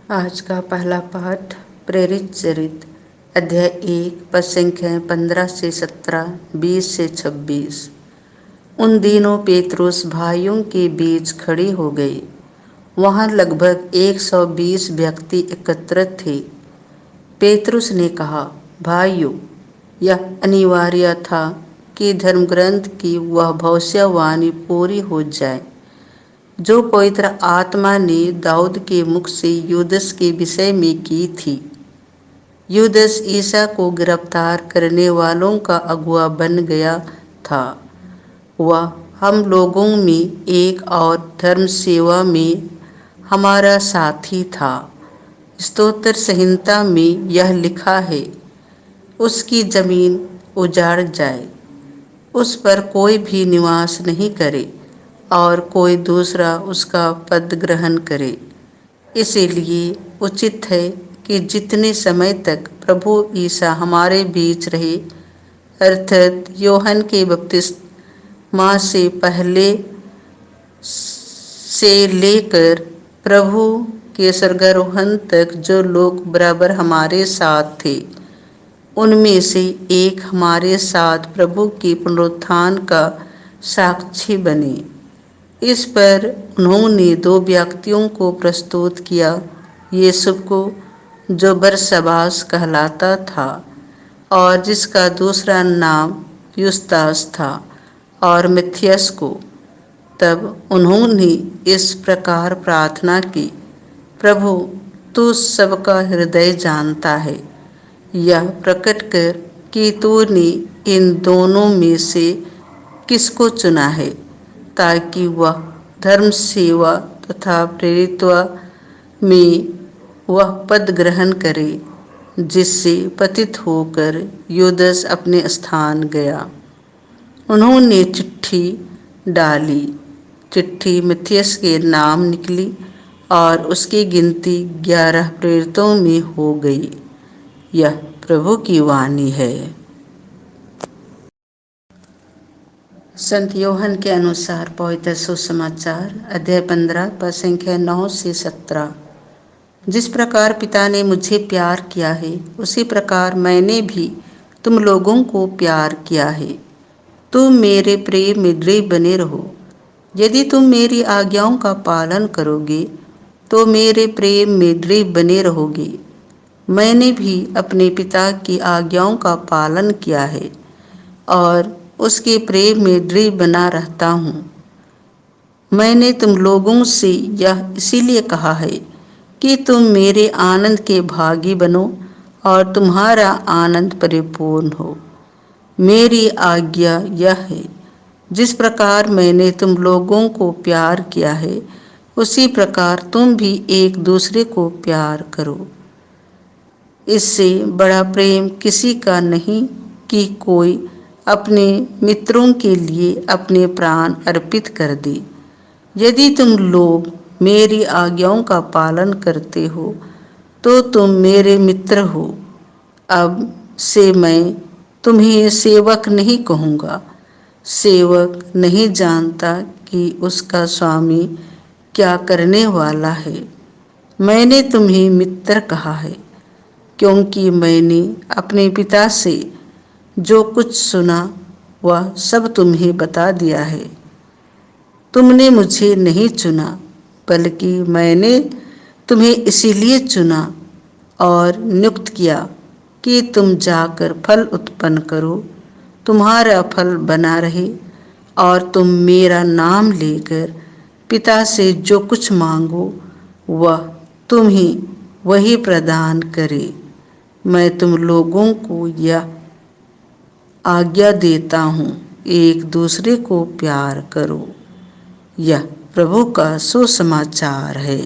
आज का पहला पाठ प्रेरित चरित्र अध्याय 1 पद संख्या 15 से 17, 20 से 26। उन दिनों पेत्रुस भाइयों के बीच खड़ी हो गई। वहां लगभग 120 व्यक्ति एकत्रित थे। पेत्रुस ने कहा, भाइयों, यह अनिवार्य था कि धर्मग्रंथ की वह भविष्यवाणी पूरी हो जाए जो पवित्र आत्मा ने दाऊद के मुख से यूदस के विषय में की थी। यूदस ईसा को गिरफ्तार करने वालों का अगुआ बन गया था। वह हम लोगों में एक और धर्म सेवा में हमारा साथी था। स्तोत्र संहिता में यह लिखा है, उसकी जमीन उजाड़ जाए, उस पर कोई भी निवास नहीं करे और कोई दूसरा उसका पद ग्रहण करे। इसीलिए उचित है कि जितने समय तक प्रभु ईसा हमारे बीच रहे, अर्थात यूहन्ना के बपतिस्मा से पहले से लेकर प्रभु के स्वर्गारोहण तक जो लोग बराबर हमारे साथ थे, उनमें से एक हमारे साथ प्रभु के पुनरुत्थान का साक्षी बने। इस पर उन्होंने 2 व्यक्तियों को प्रस्तुत किया, यूसुफ को जो बरसब्बास कहलाता था और जिसका दूसरा नाम युस्तास था, और मत्थियस को। तब उन्होंने इस प्रकार प्रार्थना की, प्रभु तू सबका हृदय जानता है, यह प्रकट कर कि तूने इन दोनों में से किसको चुना है, ताकि वह धर्म सेवा तथा प्रेरित्व में वह पद ग्रहण करे जिससे पतित होकर यूदस अपने स्थान गया। उन्होंने चिट्ठी डाली। चिट्ठी मत्थियस के नाम निकली और उसकी गिनती 11 प्रेरितों में हो गई। यह प्रभु की वाणी है। संत यूहन्ना के अनुसार पवित्र सुसमाचार अध्याय 15 पद संख्या 9 से 17। जिस प्रकार पिता ने मुझे प्यार किया है, उसी प्रकार मैंने भी तुम लोगों को प्यार किया है। तुम मेरे प्रेम में दृढ़ बने रहो। यदि तुम मेरी आज्ञाओं का पालन करोगे तो मेरे प्रेम में दृढ़ बने रहोगे। मैंने भी अपने पिता की आज्ञाओं का पालन किया है और उसके प्रेम में दृढ़ बना रहता हूँ। मैंने तुम लोगों से यह इसीलिए कहा है कि तुम मेरे आनंद के भागी बनो और तुम्हारा आनंद परिपूर्ण हो। मेरी आज्ञा यह है, जिस प्रकार मैंने तुम लोगों को प्यार किया है, उसी प्रकार तुम भी एक दूसरे को प्यार करो। इससे बड़ा प्रेम किसी का नहीं कि कोई अपने मित्रों के लिए अपने प्राण अर्पित कर दे। यदि तुम लोग मेरी आज्ञाओं का पालन करते हो तो तुम मेरे मित्र हो। अब से मैं तुम्हें सेवक नहीं कहूँगा। सेवक नहीं जानता कि उसका स्वामी क्या करने वाला है। मैंने तुम्हें मित्र कहा है, क्योंकि मैंने अपने पिता से जो कुछ सुना वह सब तुम्हें बता दिया है। तुमने मुझे नहीं चुना, बल्कि मैंने तुम्हें इसीलिए चुना और नियुक्त किया कि तुम जाकर फल उत्पन्न करो, तुम्हारा फल बना रहे और तुम मेरा नाम लेकर पिता से जो कुछ मांगो वह तुम्हें वही प्रदान करे। मैं तुम लोगों को यह आज्ञा देता हूँ, एक दूसरे को प्यार करो। यह प्रभु का सुसमाचार है।